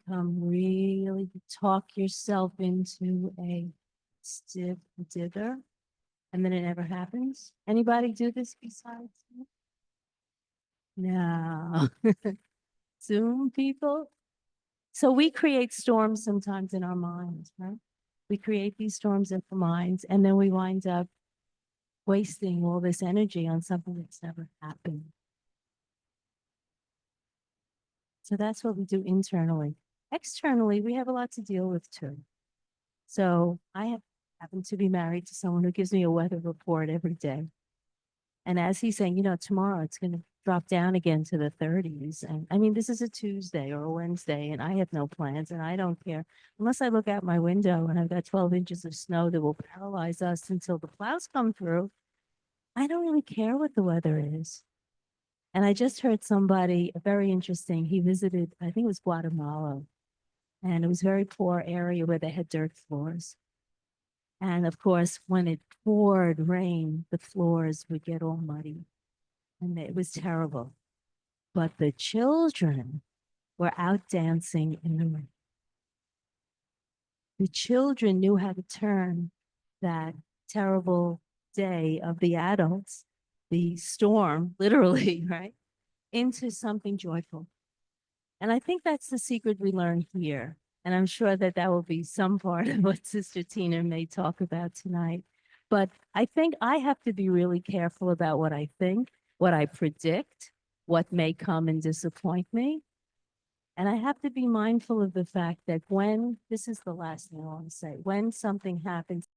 really talk yourself into a stiff dither, and then it never happens. Anybody do this besides me? No. Zoom people? So we create storms sometimes in our minds, right? We create these storms in our minds, and then we wind up wasting all this energy on something that's never happened. So that's what we do internally. Externally, we have a lot to deal with too. So happen to be married to someone who gives me a weather report every day. And as he's saying, tomorrow it's going to drop down again to the 30s. And I mean, this is a Tuesday or a Wednesday, and I have no plans and I don't care. Unless I look out my window and I've got 12 inches of snow that will paralyze us until the plows come through, I don't really care what the weather is. And I just heard somebody, very interesting, he visited, I think it was Guatemala, and it was a very poor area where they had dirt floors. And of course, when it poured rain, the floors would get all muddy and it was terrible. But the children were out dancing in the rain. The children knew how to turn that terrible day of the adults, the storm, literally, right, into something joyful. And I think that's the secret we learn here. And I'm sure that that will be some part of what Sister Tina may talk about tonight. But I think I have to be really careful about what I think, what I predict, what may come and disappoint me. And I have to be mindful of the fact that when, this is the last thing I want to say, when something happens,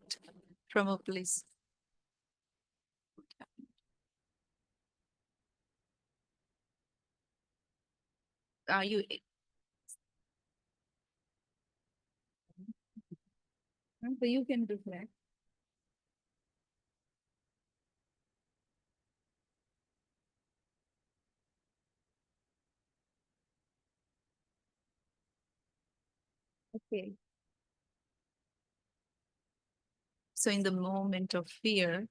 act from a place. Are you? So you can reflect. Okay. So in the moment of fear,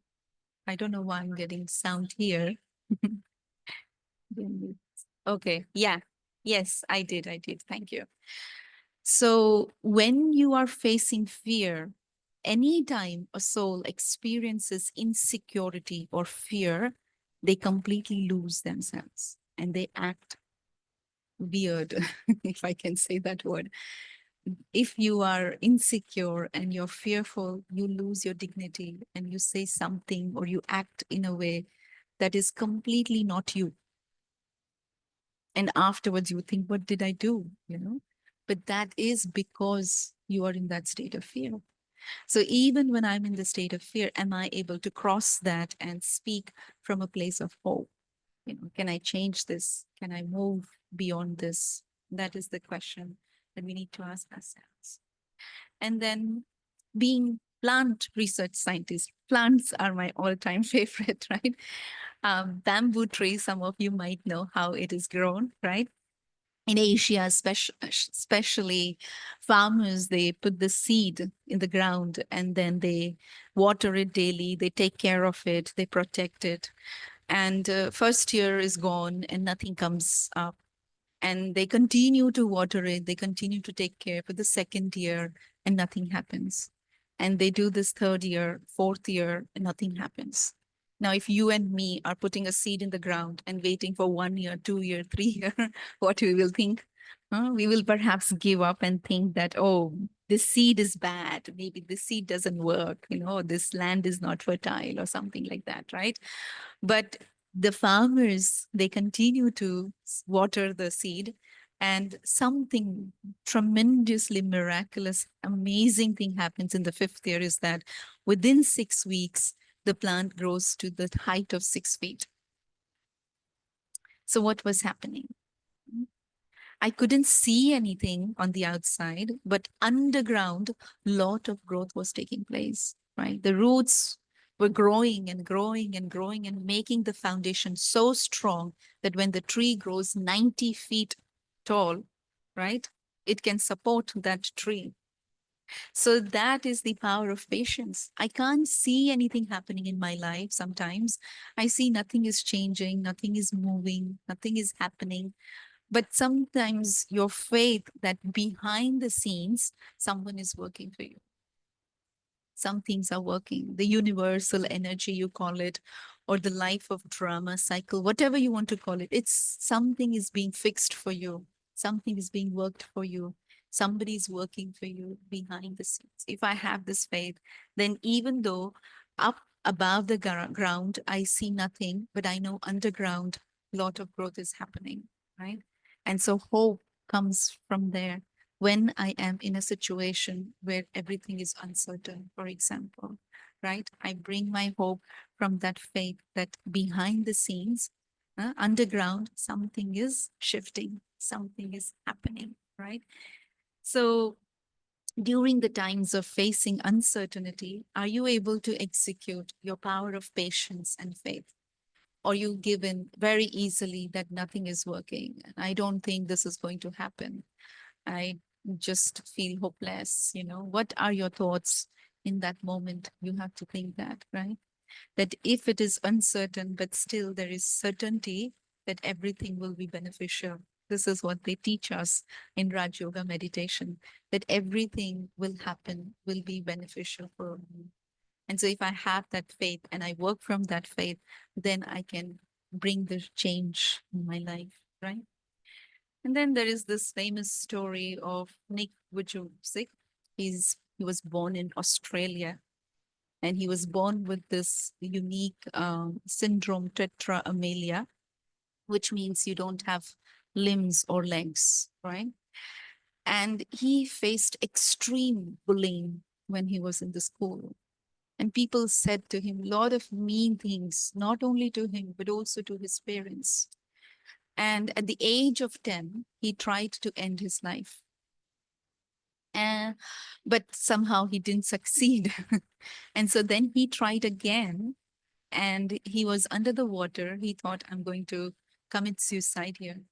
I don't know why I'm getting sound here. Okay. Yeah. Yes, I did. I did. Thank you. So when you are facing fear, anytime a soul experiences insecurity or fear, they completely lose themselves and they act weird, if I can say that word. If you are insecure and you're fearful, you lose your dignity and you say something or you act in a way that is completely not you. And afterwards you think, what did I do? But that is because you are in that state of fear. So even when I'm in the state of fear, am I able to cross that and speak from a place of hope? Can I change this? Can I move beyond this? That is the question that we need to ask ourselves. And then being plant research scientist, plants are my all-time favorite, right? Bamboo tree, some of you might know how it is grown, right? In Asia, especially farmers, they put the seed in the ground and then they water it daily. They take care of it. They protect it. And first year is gone and nothing comes up. And they continue to water it. They continue to take care for the second year and nothing happens. And they do this third year, fourth year, and nothing happens. Now, if you and me are putting a seed in the ground and waiting for 1 year, 2 year, 3 year, what we will think? We will perhaps give up and think that, oh, this seed is bad. Maybe this seed doesn't work. This land is not fertile or something like that, right? But the farmers, they continue to water the seed, and something tremendously miraculous, amazing thing happens in the fifth year is that within 6 weeks, the plant grows to the height of 6 feet. So what was happening? I couldn't see anything on the outside, but underground, lot of growth was taking place, right? The roots were growing and growing and growing and making the foundation so strong that when the tree grows 90 feet tall, right, it can support that tree. So that is the power of patience. I can't see anything happening in my life sometimes. I see nothing is changing, nothing is moving, nothing is happening. But sometimes your faith that behind the scenes, someone is working for you. Some things are working, the universal energy, you call it, or the life of drama cycle, whatever you want to call it. It's something is being fixed for you. Something is being worked for you. Somebody is working for you behind the scenes. If I have this faith, then even though up above the ground, I see nothing, but I know underground, a lot of growth is happening, right? And so hope comes from there when I am in a situation where everything is uncertain, for example, right? I bring my hope from that faith that behind the scenes, underground, something is shifting, something is happening, right? So during the times of facing uncertainty, are you able to execute your power of patience and faith? Or you give in very easily that nothing is working? I don't think this is going to happen. I just feel hopeless. What are your thoughts in that moment? You have to think that, right? That if it is uncertain, but still there is certainty that everything will be beneficial. This is what they teach us in Raj Yoga meditation, that everything will happen, will be beneficial for me. And so if I have that faith and I work from that faith, then I can bring the change in my life, right? And then there is this famous story of Nick Vujicic. He was born in Australia, and he was born with this unique syndrome, tetraamelia, which means you don't have limbs or legs, right? And he faced extreme bullying when he was in the school. And people said to him a lot of mean things, not only to him, but also to his parents. And at the age of 10, he tried to end his life. And, but somehow he didn't succeed. And so then he tried again, and he was under the water. He thought, I'm going to commit suicide here.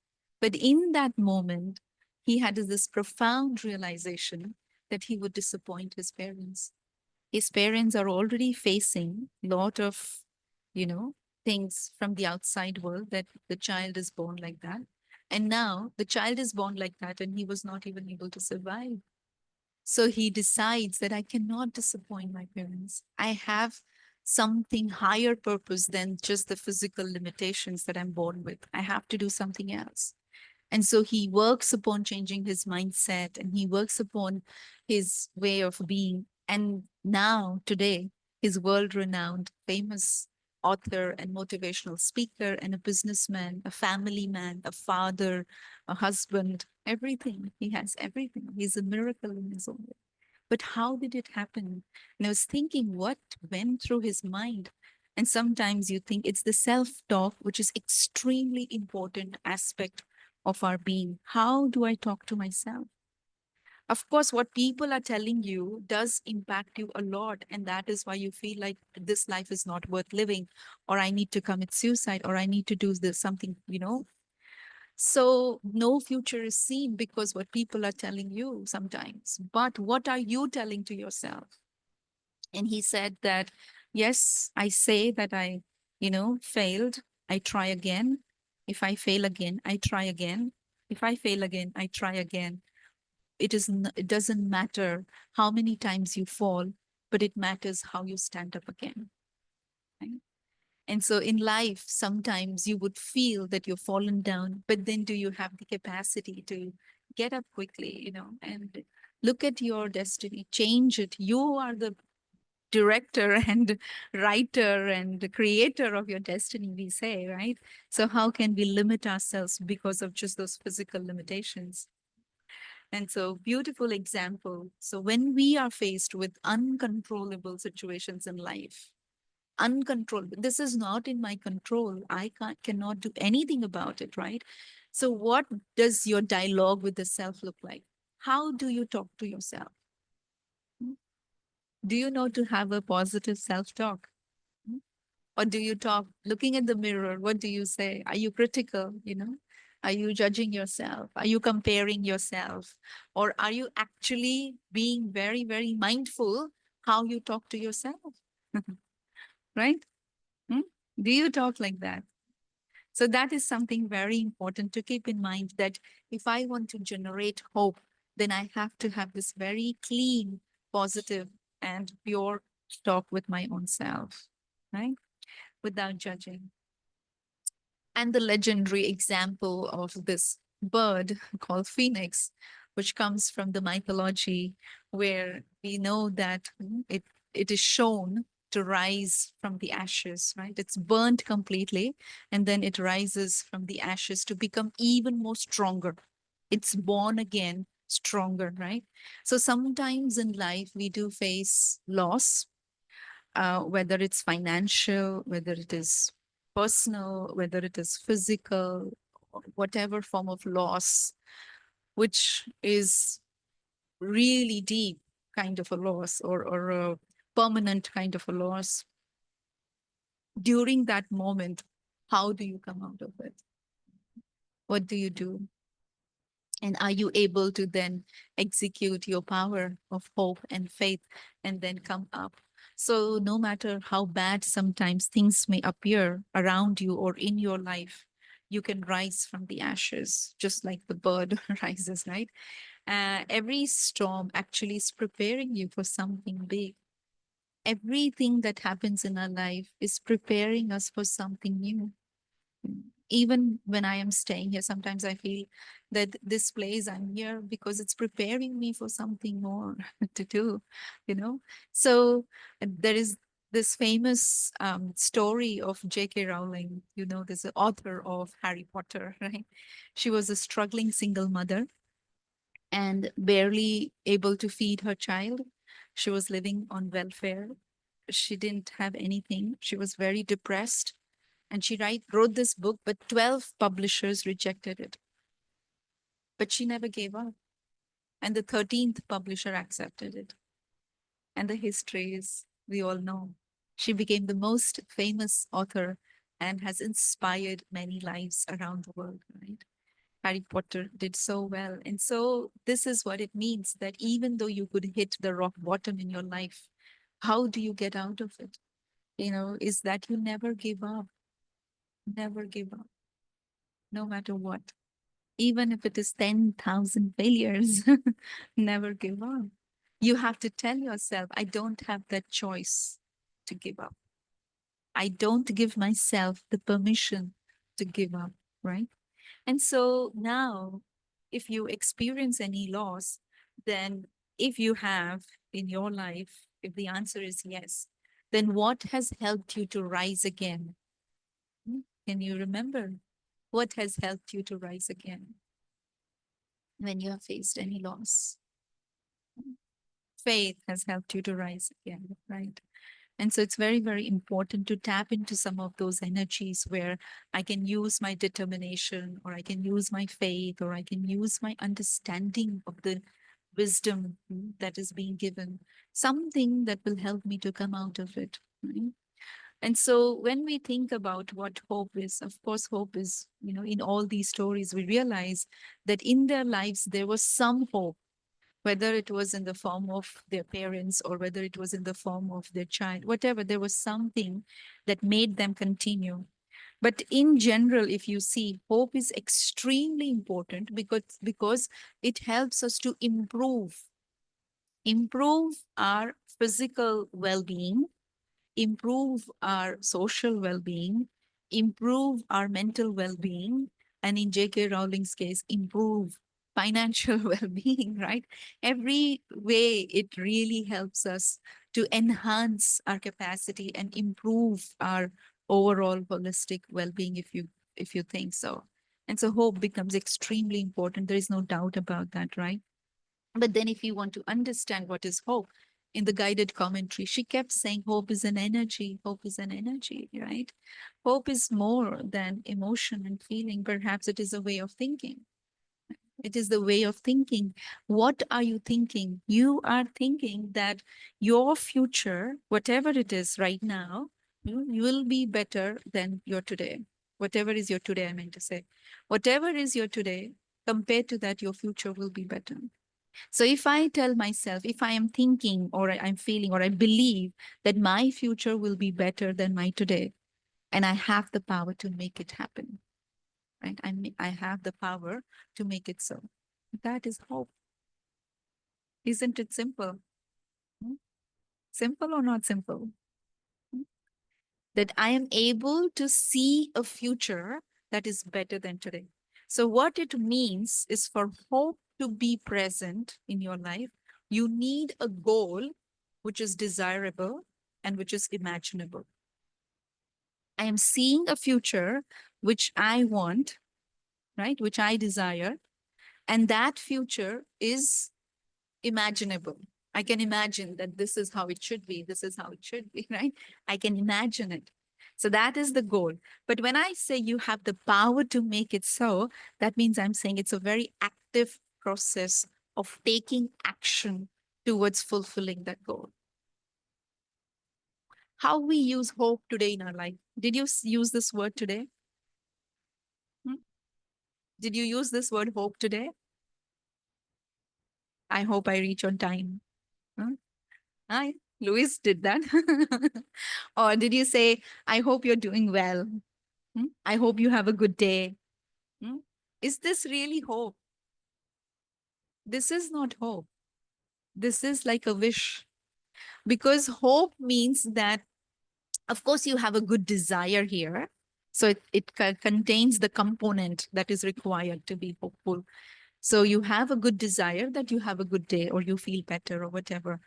But in that moment, he had this profound realization that he would disappoint his parents. His parents are already facing a lot of, you know, things from the outside world, that the child is born like that. And now the child is born like that, and he was not even able to survive. So he decides that I cannot disappoint my parents. I have something higher purpose than just the physical limitations that I'm born with. I have to do something else. And so he works upon changing his mindset, and he works upon his way of being. And now, today, he's world renowned, famous author and motivational speaker, and a businessman, a family man, a father, a husband, everything. He has everything. He's a miracle in his own way. But how did it happen? And I was thinking what went through his mind. And sometimes you think it's the self-talk, which is extremely important aspect of our being. How do I talk to myself? Of course, what people are telling you does impact you a lot. And that is why you feel like this life is not worth living, or I need to commit suicide, or I need to do this something, So no future is seen because what people are telling you sometimes. But what are you telling to yourself? And he said that, yes, I say that failed. I try again. If I fail again, I try again. If I fail again, I try again. It doesn't matter how many times you fall, but it matters how you stand up again. Right? And so in life, sometimes you would feel that you've fallen down, but then do you have the capacity to get up quickly, and look at your destiny, change it. You are the director and writer and creator of your destiny, we say, right? So how can we limit ourselves because of just those physical limitations? And so, beautiful example. So when we are faced with uncontrollable situations in life, uncontrollable, this is not in my control. Cannot do anything about it, right? So what does your dialogue with the self look like? How do you talk to yourself? Do you know to have a positive self-talk? Or do you talk looking at the mirror? What do you say? Are you critical? Are you judging yourself? Are you comparing yourself? Or are you actually being very, very mindful how you talk to yourself? Right? Hmm? Do you talk like that? So that is something very important to keep in mind, that if I want to generate hope, then I have to have this very clean, positive, and pure talk with my own self, right? Without judging. And the legendary example of this bird called phoenix, which comes from the mythology, where we know that it is shown to rise from the ashes, right? It's burnt completely, and then it rises from the ashes to become even more stronger. It's born again stronger, right? So sometimes in life we do face loss, whether it's financial, whether it is personal, whether it is physical, whatever form of loss, which is really deep kind of a loss, or a permanent kind of a loss. During that moment, how do you come out of it? What do you do? And are you able to then execute your power of hope and faith and then come up? So, no matter how bad sometimes things may appear around you or in your life, you can rise from the ashes, just like the bird rises, right? Every storm actually is preparing you for something big. Everything that happens in our life is preparing us for something new. Even when I am staying here, sometimes I feel that this place I'm here because it's preparing me for something more to do, you know. So there is this famous story of J.K. Rowling, this author of Harry Potter, right? She was a struggling single mother and barely able to feed her child. She was living on welfare. she didn't have anything. She was very depressed. And she wrote this book, but 12 publishers rejected it. But she never gave up. And the 13th publisher accepted it. And the history is, we all know. She became the most famous author and has inspired many lives around the world, right? Harry Potter did so well. And so this is what it means, that even though you could hit the rock bottom in your life, how do you get out of it? Is that you never give up, never give up, no matter what. Even if it is 10,000 failures, never give up. You have to tell yourself, I don't have that choice to give up. I don't give myself the permission to give up, right? And so now, if you experience any loss, then if you have in your life, if the answer is yes, then what has helped you to rise again? Can you remember what has helped you to rise again when you have faced any loss? Faith has helped you to rise again, right? And so it's very, very important to tap into some of those energies where I can use my determination, or I can use my faith, or I can use my understanding of the wisdom that is being given, something that will help me to come out of it. Right? And so when we think about what hope is, of course, hope is, in all these stories, we realize that in their lives, there was some hope, whether it was in the form of their parents or whether it was in the form of their child, whatever, there was something that made them continue. But in general, if you see, hope is extremely important because it helps us to improve our physical well-being, improve our social well-being, improve our mental well-being, and in J.K. Rowling's case, improve financial well-being, right? Every way it really helps us to enhance our capacity and improve our overall holistic well-being, if you think so. And so hope becomes extremely important. There is no doubt about that, right? But then, if you want to understand what is hope, in the guided commentary, she kept saying, hope is an energy, hope is an energy, right? Hope is more than emotion and feeling. Perhaps it is a way of thinking. It is the way of thinking. What are you thinking? You are thinking that your future, whatever it is right now, you will be better than your today. Whatever is your today, I meant to say. Whatever is your today, compared to that, your future will be better. So if I tell myself, if I am thinking or I'm feeling or I believe that my future will be better than my today, and I have the power to make it happen, right? I have the power to make it so. That is hope. Isn't it simple? Hmm? Simple or not simple? Hmm? That I am able to see a future that is better than today. So what it means is, for hope to be present in your life, you need a goal which is desirable and which is imaginable. I am seeing a future which I want, right? Which I desire. And that future is imaginable. I can imagine that this is how it should be. This is how it should be, right? I can imagine it. So that is the goal. But when I say you have the power to make it so, that means I'm saying it's a very active process of taking action towards fulfilling that goal. How we use hope today in our life. Did you use this word today? Hmm? Did you use this word hope today? I hope I reach on time. Huh? Hi, Louis did that. Or did you say, I hope you're doing well? Hmm? I hope you have a good day. Hmm? Is this really hope? This is not hope. This is like a wish. Because hope means that, of course, you have a good desire here. So it contains the component that is required to be hopeful. So you have a good desire that you have a good day or you feel better or whatever.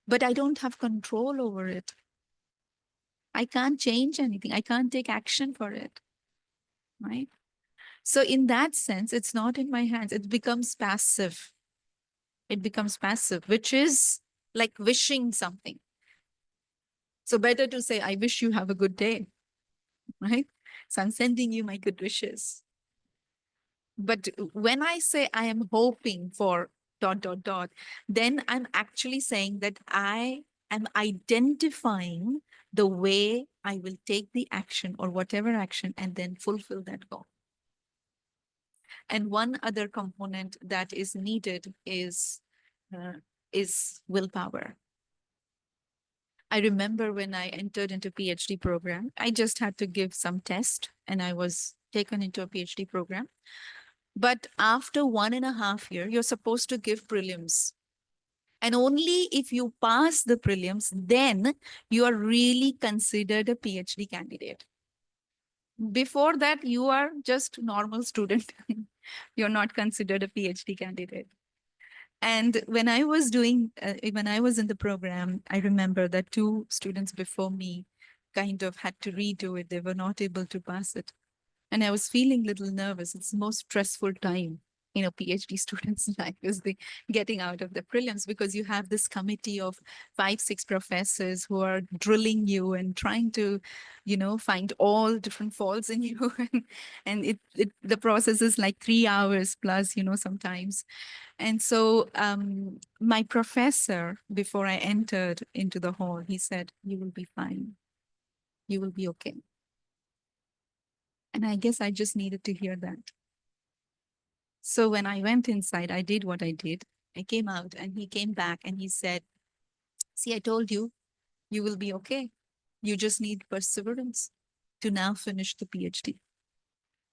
But I don't have control over it. I can't change anything. I can't take action for it. Right? So in that sense, it's not in my hands. It becomes passive. It becomes passive, which is like wishing something. So better to say, I wish you have a good day, right? So I'm sending you my good wishes. But when I say I am hoping for dot, dot, dot, then I'm actually saying that I am identifying the way I will take the action or whatever action and then fulfill that goal. And one other component that is needed is willpower. I remember when I entered into PhD program, I just had to give some test and I was taken into a PhD program. But after 1.5 years, you're supposed to give prelims. And only if you pass the prelims, then you are really considered a PhD candidate. Before that, you are just normal student. You're not considered a PhD candidate. And when I was in the program, I remember that 2 students before me kind of had to redo it. They were not able to pass it. And I was feeling a little nervous. It's the most stressful time in a PhD student's life is the getting out of the prelims, because you have this committee of 5, 6 professors who are drilling you and trying to, find all different faults in you. And the process is like 3 hours plus, sometimes. And so my professor, before I entered into the hall, he said, "You will be fine. You will be okay." And I guess I just needed to hear that. So when I went inside, I did what I did. I came out and he came back and he said, "See, I told you, you will be okay. You just need perseverance to now finish the PhD."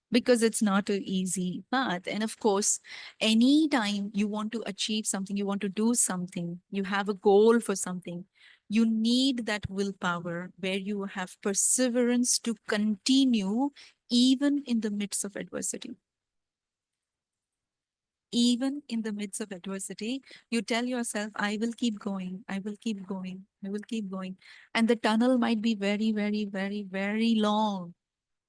Because it's not an easy path. And of course, anytime you want to achieve something, you want to do something, you have a goal for something, you need that willpower where you have perseverance to continue even in the midst of adversity. Even in the midst of adversity, you tell yourself, I will keep going, I will keep going, I will keep going. And the tunnel might be very, very, very, very long,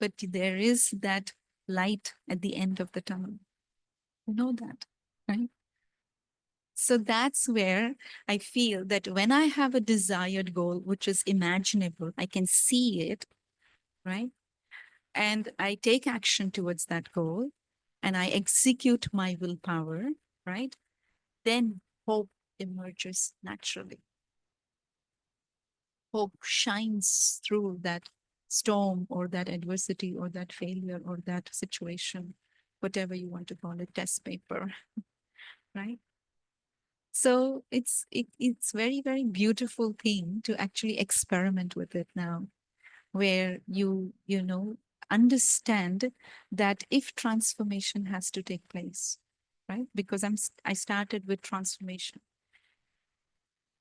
but there is that light at the end of the tunnel. You know that, right? So that's where I feel that when I have a desired goal, which is imaginable, I can see it, right? And I take action towards that goal and I execute my willpower, right? Then hope emerges naturally. Hope shines through that storm or that adversity or that failure or that situation, whatever you want to call it, test paper, right? So it's very, very beautiful thing to actually experiment with it now, where you understand that if transformation has to take place, right? Because I started with transformation.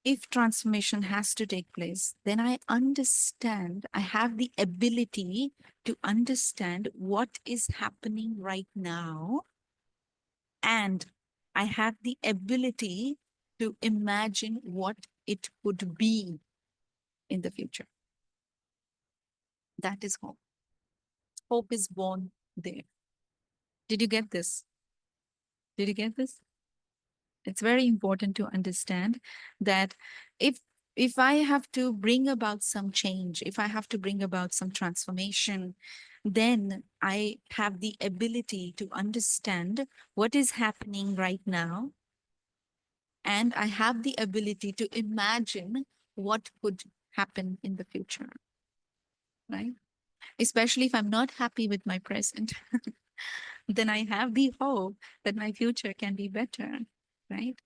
If transformation has to take place, then I understand, I have the ability to understand what is happening right now. And I have the ability to imagine what it could be in the future. That is hope. Hope is born there. Did you get this? Did you get this? It's very important to understand that if I have to bring about some change, if I have to bring about some transformation, then I have the ability to understand what is happening right now. And I have the ability to imagine what could happen in the future, right? Especially if I'm not happy with my present, then I have the hope that my future can be better, right?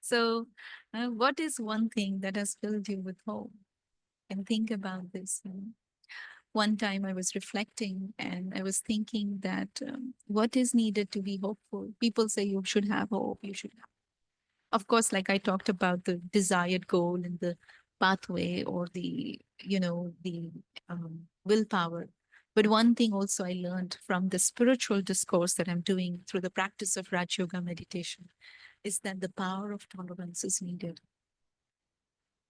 So, what is one thing that has filled you with hope? And think about this. One time I was reflecting and I was thinking that what is needed to be hopeful? People say you should have hope, you should have. Of course, like I talked about the desired goal and the pathway or the willpower. But one thing also I learned from the spiritual discourse that I'm doing through the practice of Raj Yoga meditation is that the power of tolerance is needed.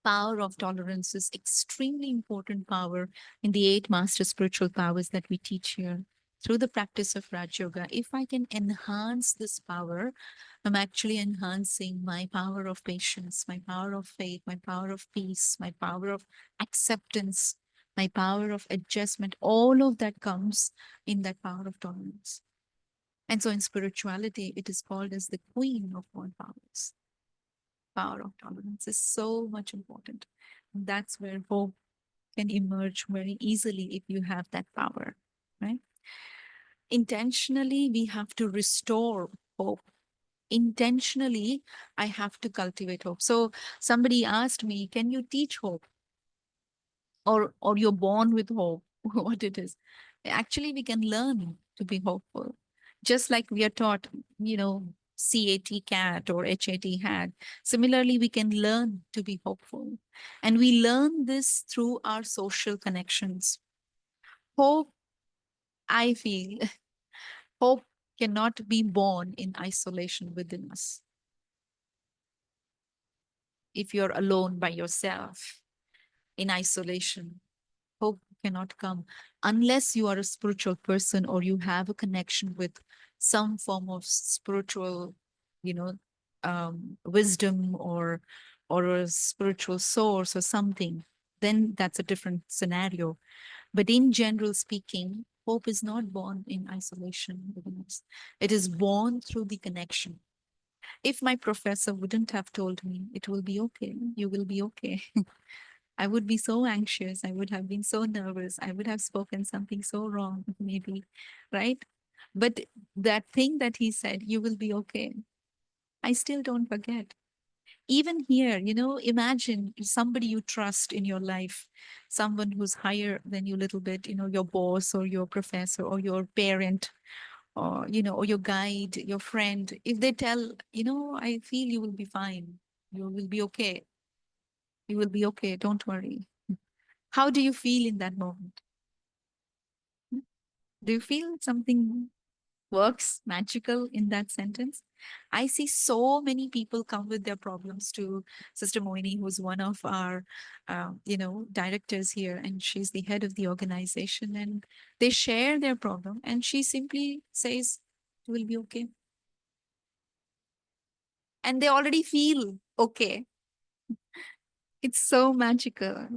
Power of tolerance is extremely important power in the 8 master spiritual powers that we teach here. through the practice of Raj Yoga, if I can enhance this power, I'm actually enhancing my power of patience, my power of faith, my power of peace, my power of acceptance, my power of adjustment. All of that comes in that power of tolerance. And so in spirituality, it is called as the queen of all powers. Power of tolerance is so much important. That's where hope can emerge very easily if you have that power, right? Intentionally, we have to restore hope. Intentionally, I have to cultivate hope. So somebody asked me, can you teach hope? Or you're born with hope, what it is. Actually, we can learn to be hopeful. Just like we are taught, CAT cat or HAT hat. Similarly, we can learn to be hopeful. And we learn this through our social connections. Hope, I feel, hope cannot be born in isolation within us. If you're alone by yourself in isolation, hope cannot come unless you are a spiritual person or you have a connection with some form of spiritual, you know, wisdom or a spiritual source or something. Then that's a different scenario. But in general speaking, hope is not born in isolation within us. It is born through the connection. If my professor wouldn't have told me, it will be okay, you will be okay. I would be so anxious. I would have been so nervous. I would have spoken something so wrong, maybe, right? But that thing that he said, you will be okay. I still don't forget. Even here, imagine somebody you trust in your life, someone who's higher than you a little bit, your boss or your professor or your parent or, or your guide, your friend. If they tell, I feel you will be fine. You will be okay. You will be okay. Don't worry. How do you feel in that moment? Do you feel something works magical in that sentence? I see so many people come with their problems to Sister Moini, who's one of our, directors here, and she's the head of the organization. And they share their problem, and she simply says, "It will be okay," and they already feel okay. It's so magical.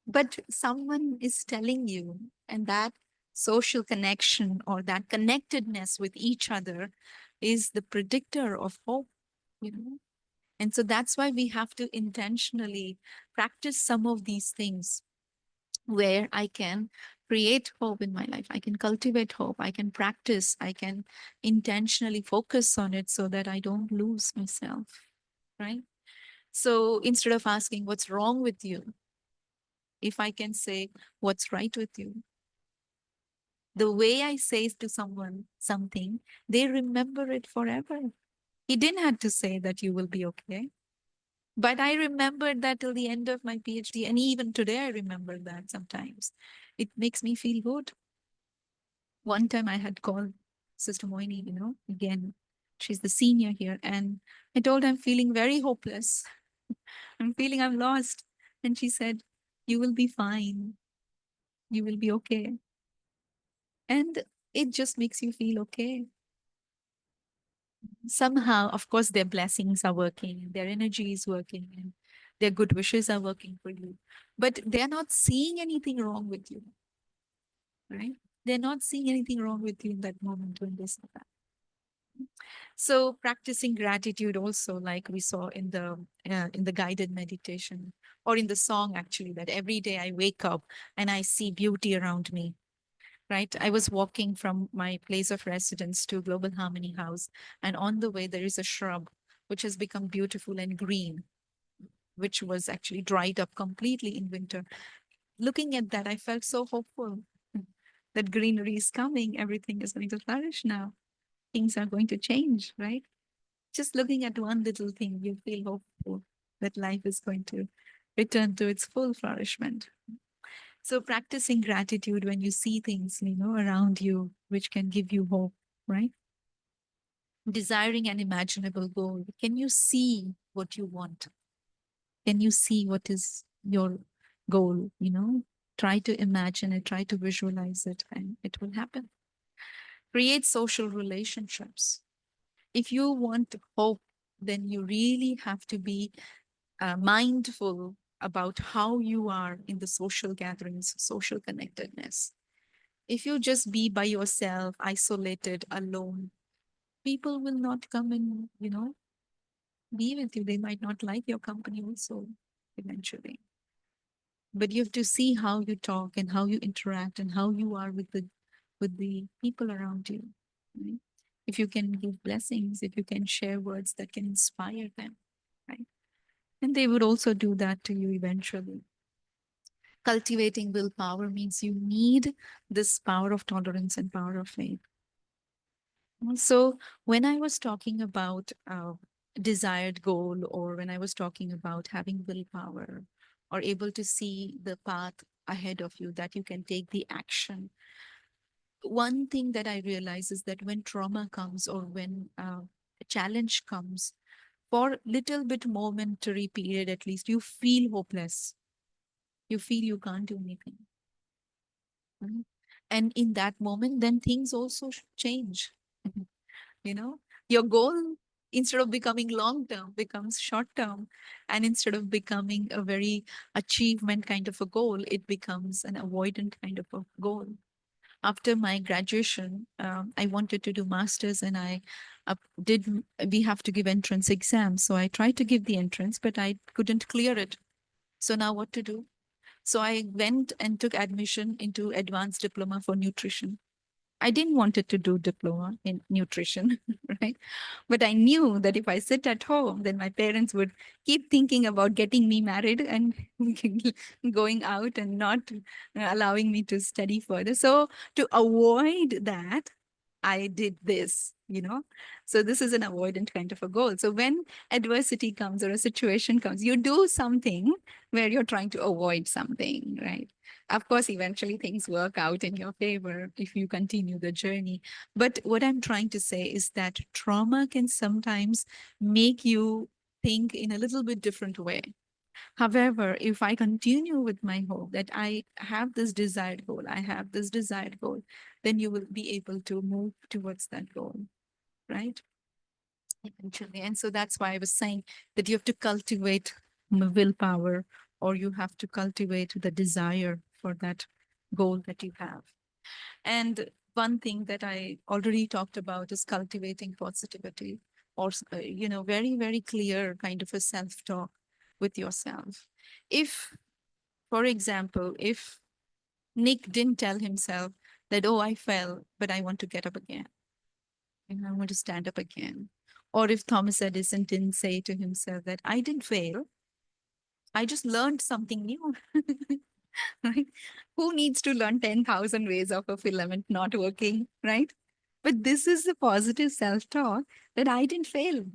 But someone is telling you, and that social connection or that connectedness with each other is the predictor of hope. And so that's why we have to intentionally practice some of these things where I can create hope in my life. I can cultivate hope. I can practice. I can intentionally focus on it so that I don't lose myself, right? So instead of asking what's wrong with you, if I can say what's right with you, the way I say to someone something, they remember it forever. He didn't have to say that you will be okay. But I remembered that till the end of my PhD. And even today, I remember that sometimes. It makes me feel good. One time I had called Sister Moini, again, she's the senior here. And I told her I'm feeling very hopeless. I'm feeling I'm lost. And she said, "You will be fine. You will be okay." And it just makes you feel okay. Somehow, of course, their blessings are working, their energy is working, and their good wishes are working for you. But they're not seeing anything wrong with you, right? They're not seeing anything wrong with you in that moment when they say that. So practicing gratitude also, like we saw in the guided meditation or in the song, actually, that every day I wake up and I see beauty around me, right? I was walking from my place of residence to Global Harmony House, and on the way, there is a shrub which has become beautiful and green, which was actually dried up completely in winter. Looking at that, I felt so hopeful that greenery is coming, everything is going to flourish now. Things are going to change, right? Just looking at one little thing, you feel hopeful that life is going to return to its full flourishment. So practicing gratitude when you see things, around you, which can give you hope, right? Desiring an imaginable goal. Can you see what you want? Can you see what is your goal? Try to imagine it, try to visualize it, and it will happen. Create social relationships. If you want hope, then you really have to be mindful about how you are in the social gatherings, social connectedness. If you just be by yourself, isolated, alone, people will not come and, be with you. They might not like your company also eventually. But you have to see how you talk and how you interact and how you are with the people around you. Right? If you can give blessings, if you can share words that can inspire them, right? And they would also do that to you eventually. Cultivating willpower means you need this power of tolerance and power of faith. So when I was talking about desired goal, or when I was talking about having willpower or able to see the path ahead of you, that you can take the action, one thing that I realize is that when trauma comes, or when a challenge comes, for little bit momentary period at least, you feel hopeless. You feel you can't do anything. Mhm. And in that moment, then things also change. you know your goal, instead of becoming long term, becomes short term, and instead of becoming a very achievement kind of a goal, it becomes an avoidant kind of a goal. After my graduation, I wanted to do masters, and I did we have to give entrance exams, so I tried to give the entrance, but I couldn't clear it. So now what to do? So I went and took admission into advanced diploma for nutrition. I didn't want it to do diploma in nutrition, right? But I knew that if I sit at home, then my parents would keep thinking about getting me married and going out and not allowing me to study further. So to avoid that, I did this. So this is an avoidant kind of a goal. So when adversity comes or a situation comes, you do something where you're trying to avoid something, right? Of course, eventually things work out in your favor if you continue the journey. But what I'm trying to say is that trauma can sometimes make you think in a little bit different way. However, if I continue with my hope that I have this desired goal, I have this desired goal, then you will be able to move towards that goal, right? Eventually. And so that's why I was saying that you have to cultivate willpower, or you have to cultivate the desire for that goal that you have. And one thing that I already talked about is cultivating positivity, or, very, very clear kind of a self talk with yourself. If, for example, if Nick didn't tell himself that, oh, I fell, but I want to get up again, and I want to stand up again. Or if Thomas Edison didn't say to himself that I didn't fail, I just learned something new. Right? Who needs to learn 10,000 ways of a filament not working, right? But this is the positive self talk that I didn't fail.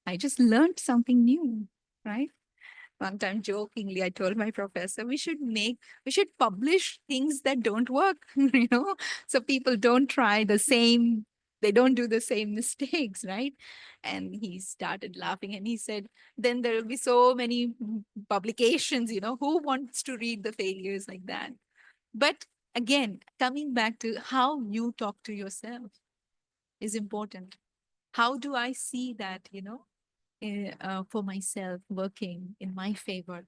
I just learned something new, right? One time jokingly, I told my professor, we should publish things that don't work, so people don't try the same, they don't do the same mistakes, right? And he started laughing and he said, then there will be so many publications, who wants to read the failures like that? But again, coming back to how you talk to yourself is important. How do I see that, for myself working in my favor,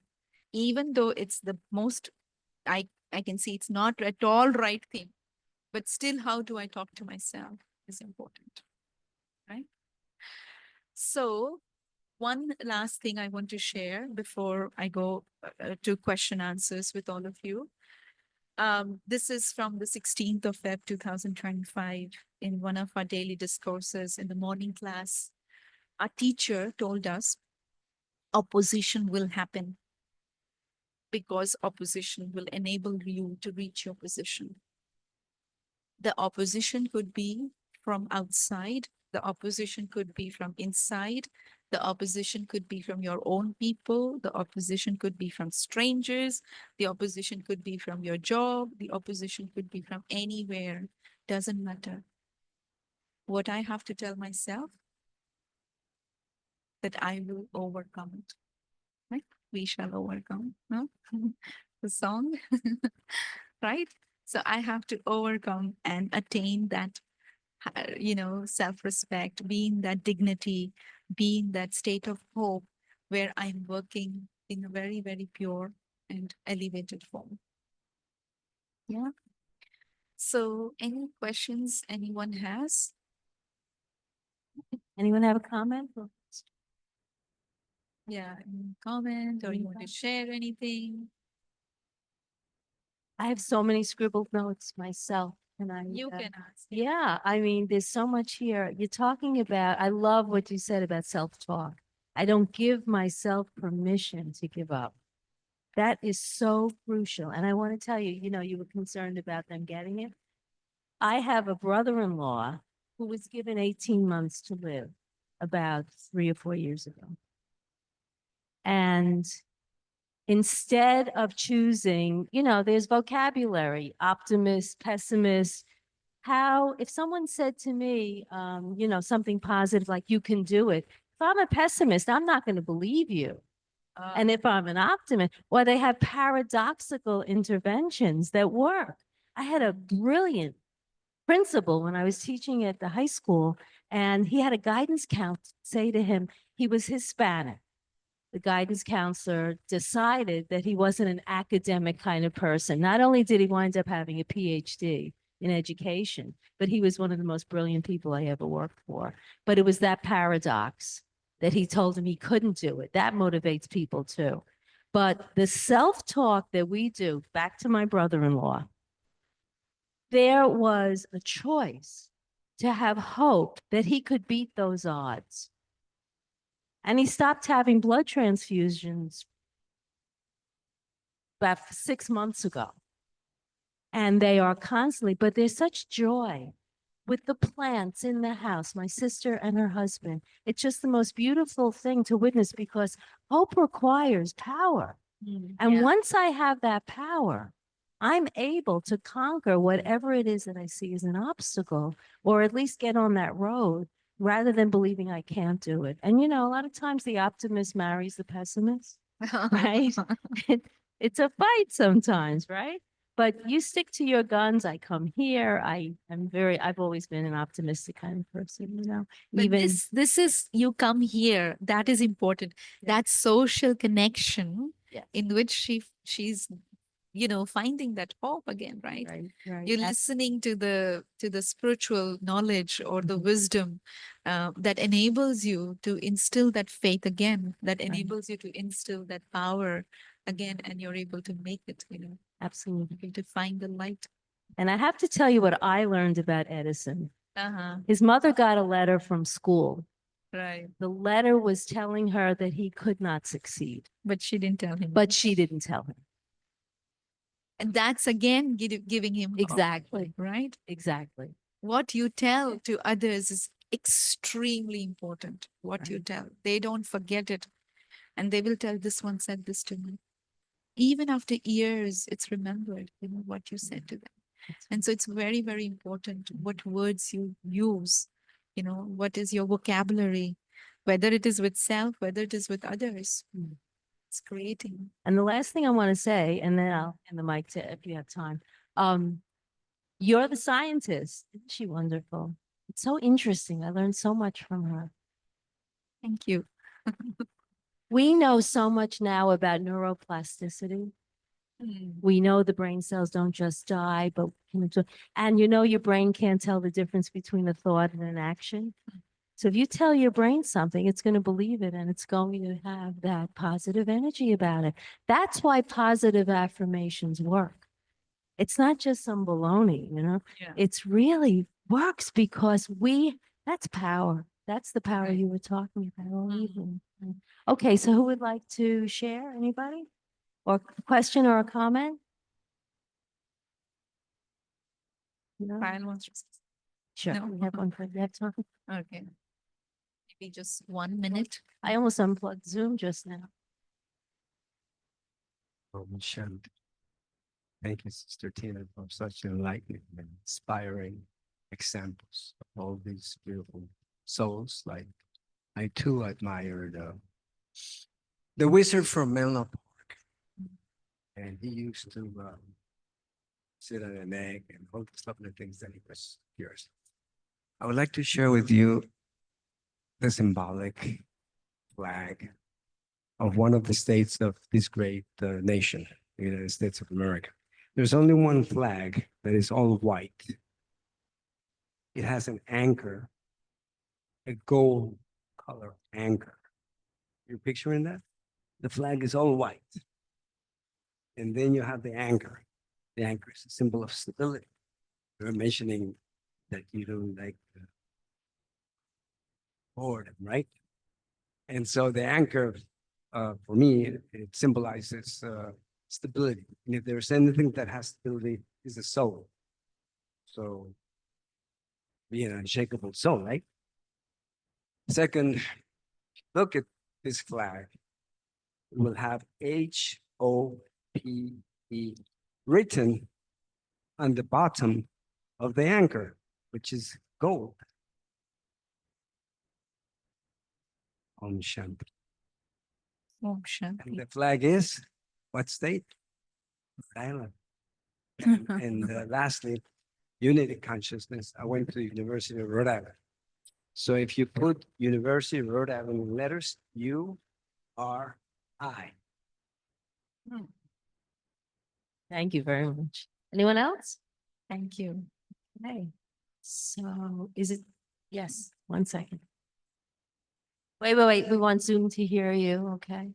even though it's the most, I can see it's not at all right thing, but still, how do I talk to myself is important, right? So one last thing I want to share before I go to question answers with all of you. This is from the 16th of Feb 2025, in one of our daily discourses in the morning class. Our teacher told us opposition will happen because opposition will enable you to reach your position. The opposition could be from outside, the opposition could be from inside, the opposition could be from your own people, the opposition could be from strangers, the opposition could be from your job, the opposition could be from anywhere. Doesn't matter. What I have to tell myself, that I will overcome it. Right? We shall overcome. No? The song, right? So I have to overcome and attain that self-respect, be in that dignity, be in that state of hope where I'm working in a very, very pure and elevated form. Yeah. So any questions anyone has? Anyone have a comment? Yeah, any comment or you want to share anything? I have so many scribbled notes myself. And You can ask. yeah, I mean, there's so much here. You're talking about, I love what you said about self-talk. I don't give myself permission to give up. That is so crucial. And I want to tell you, you were concerned about them getting it. I have a brother-in-law who was given 18 months to live about 3 or 4 years ago. And instead of choosing, there's vocabulary, optimist, pessimist. If someone said to me, something positive like you can do it, if I'm a pessimist, I'm not going to believe you. And if I'm an optimist, well, they have paradoxical interventions that work. I had a brilliant principal when I was teaching at the high school, and he had a guidance counselor say to him, he was Hispanic. The guidance counselor decided that he wasn't an academic kind of person. Not only did he wind up having a Ph.D. in education, but he was one of the most brilliant people I ever worked for. But it was that paradox that he told him he couldn't do it. That motivates people too. But the self-talk that we do, back to my brother-in-law, there was a choice to have hope that he could beat those odds. And he stopped having blood transfusions about 6 months ago. And they are constantly, but there's such joy with the plants in the house, my sister and her husband. It's just the most beautiful thing to witness because hope requires power. And once I have that power, I'm able to conquer whatever it is that I see as an obstacle, or at least get on that road rather than believing I can't do it. And, a lot of times the optimist marries the pessimist, right? It's a fight sometimes, right? But you stick to your guns. I come here. I've always been an optimistic kind of person, But even this is, you come here, that is important. That social connection yes, in which she's finding that hope again, right? right. You're listening to the spiritual knowledge or the wisdom that enables you to instill that faith again, that enables you to instill that power again, and you're able to make it, Absolutely. to find the light. And I have to tell you what I learned about Edison. Uh-huh. His mother got a letter from school. Right. The letter was telling her that he could not succeed, But she didn't tell him. but she didn't tell him. And that's again giving him hope, Exactly. right? Exactly. What you tell to others is extremely important. What you tell, they don't forget it. And they will tell, this one said this to me. Even after years, it's remembered, what you said to them. And so it's very, very important what words you use, what is your vocabulary, whether it is with self, whether it is with others. It's creating. And the last thing I want to say, and then I'll hand the mic to if you have time. You're the scientist. Isn't she wonderful? It's so interesting. I learned so much from her. Thank you. We know so much now about neuroplasticity. We know the brain cells don't just die, but and your brain can't tell the difference between a thought and an action. So if you tell your brain something, it's going to believe it and it's going to have that positive energy about it. That's why positive affirmations work. It's not just some baloney, It's really works because that's power. That's the power you were talking about all evening. Okay, so who would like to share? Anybody? Or a question or a comment? No? Payal wants to. Sure. No. We have one for you have time. Okay. Maybe just 1 minute. I almost unplugged Zoom just now. Oh, Michelle. Thank you, Sister Tina, for such enlightening and inspiring examples of all these beautiful souls. Like I too admire the wizard from Menlo Park, and he used to sit on an egg and all the stuff and the things that he was curious. I would like to share with you the symbolic flag of one of the states of this great nation, the United States of America. There's only one flag that is all white. It has an anchor, a gold color anchor. You're picturing that? The flag is all white. And then you have the anchor. The anchor is a symbol of stability. You're mentioning that you don't like boredom, right? And so the anchor, for me, it symbolizes stability. And if there's anything that has stability, is the soul. So be an unshakable soul, right? Second, look at this flag. It will have HOPE written on the bottom of the anchor, which is gold. Om Shanti. Om And Shanti. the flag is what state? Rhode Island. And lastly, unity consciousness. I went to the University of Rhode Island. So if you put University of Rhode Island in letters, URI. Thank you very much. Anyone else? Thank you. Okay, so is it, yes, 1 second. Wait, we want Zoom to hear you, okay?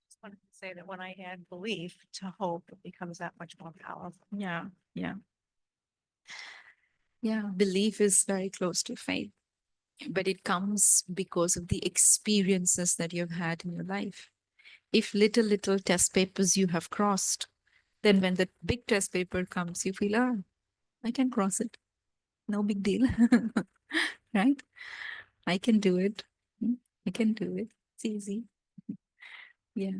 Just wanted to say that when I add belief to hope, it becomes that much more powerful. Yeah, yeah. Yeah, belief is very close to faith, but it comes because of the experiences that you've had in your life. If little test papers you have crossed, then when the big test paper comes, you feel, oh, I can cross it. No big deal. Right? I can do it. I can do it. It's easy. Yeah.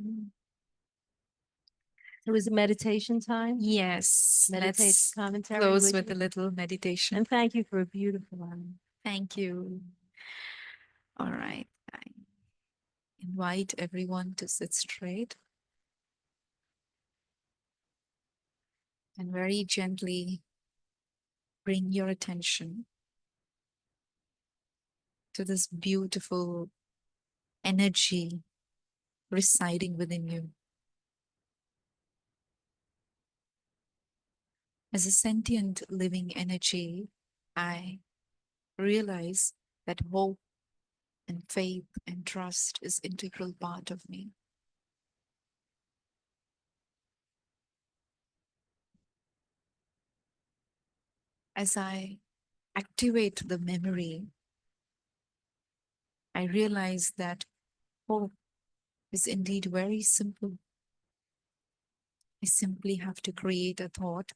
So is it meditation time? Yes. Meditation Let's commentary. close would with a you? little meditation. And thank you for a beautiful one. Thank you. All right. I invite everyone to sit straight and very gently bring your attention to this beautiful energy residing within you. As a sentient living energy, I realize that hope and faith and trust is integral part of me. As I activate the memory, I realize that hope is indeed very simple. I simply have to create a thought.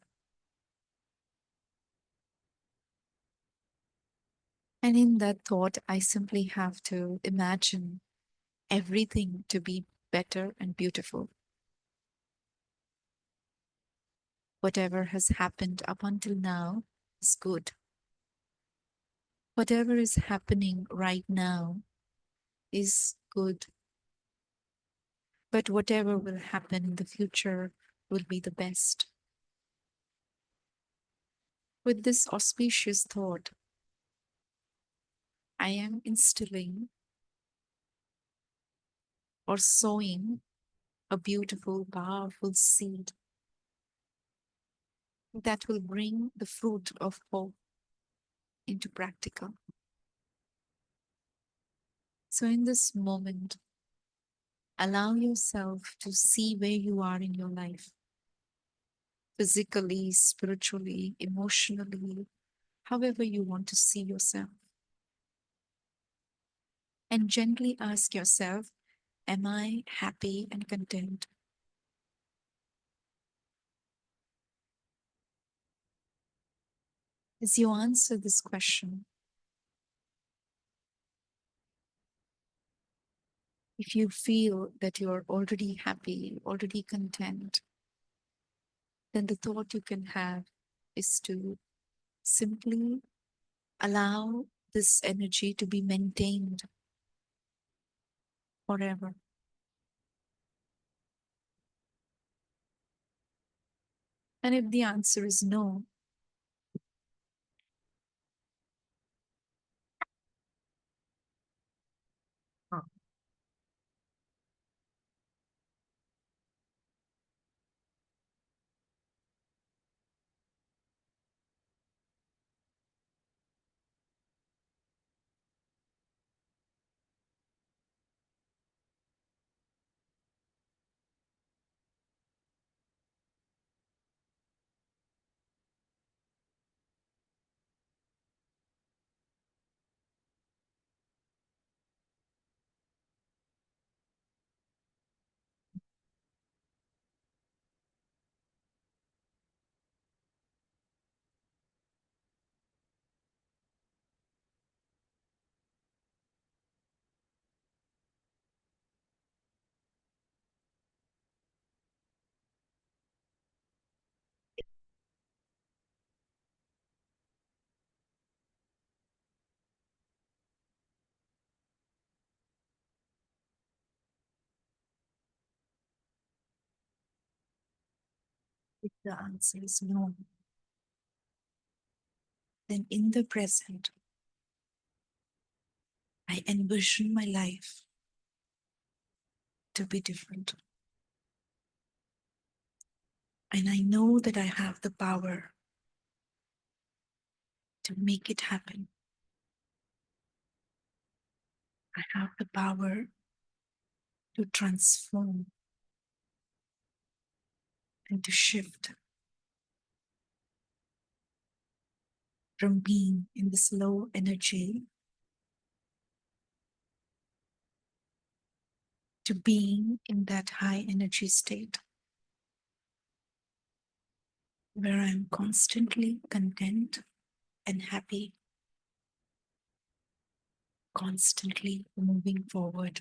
And in that thought, I simply have to imagine everything to be better and beautiful. Whatever has happened up until now is good. Whatever is happening right now is good. But whatever will happen in the future will be the best. With this auspicious thought, I am instilling or sowing a beautiful, powerful seed that will bring the fruit of hope into practical. So, in this moment, allow yourself to see where you are in your life, physically, spiritually, emotionally, however you want to see yourself. And gently ask yourself, am I happy and content? As you answer this question, if you feel that you're already happy, already content, then the thought you can have is to simply allow this energy to be maintained forever. And if the answer is no, the answer is no, then in the present, I envision my life to be different. And I know that I have the power to make it happen. I have the power to transform and to shift from being in this low energy to being in that high energy state where I'm constantly content and happy, constantly moving forward,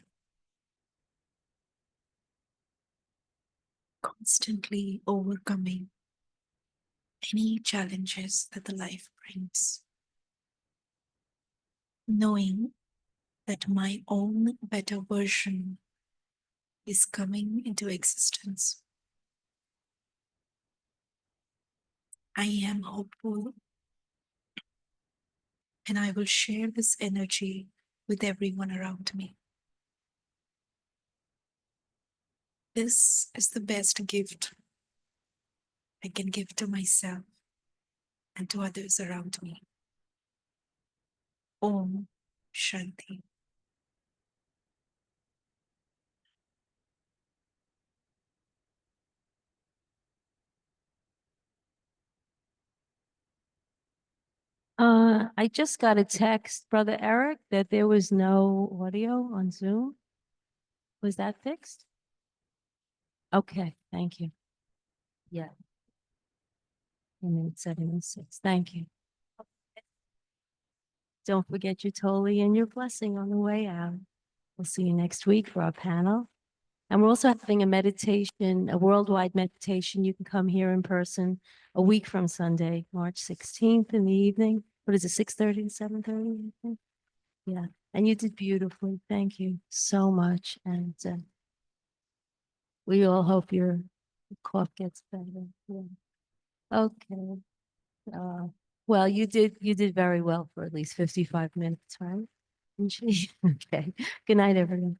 constantly overcoming any challenges that the life brings, knowing that my own better version is coming into existence. I am hopeful and I will share this energy with everyone around me. This is the best gift I can give to myself and to others around me. Om Shanti. I just got a text, Brother Eric, that there was no audio on Zoom. Was that fixed? Okay, thank you. Yeah. And then 7:06. Thank you. Don't forget your Toli and your blessing on the way out. We'll see you next week for our panel. And we're also having a meditation, a worldwide meditation. You can come here in person a week from Sunday, March 16th in the evening. What is it, 6:30 to 7:30? Yeah, and you did beautifully. Thank you so much. And we all hope your cough gets better. Yeah. Okay. Uh, well, you did very well for at least 55 minutes, right? Okay. Good night, everyone.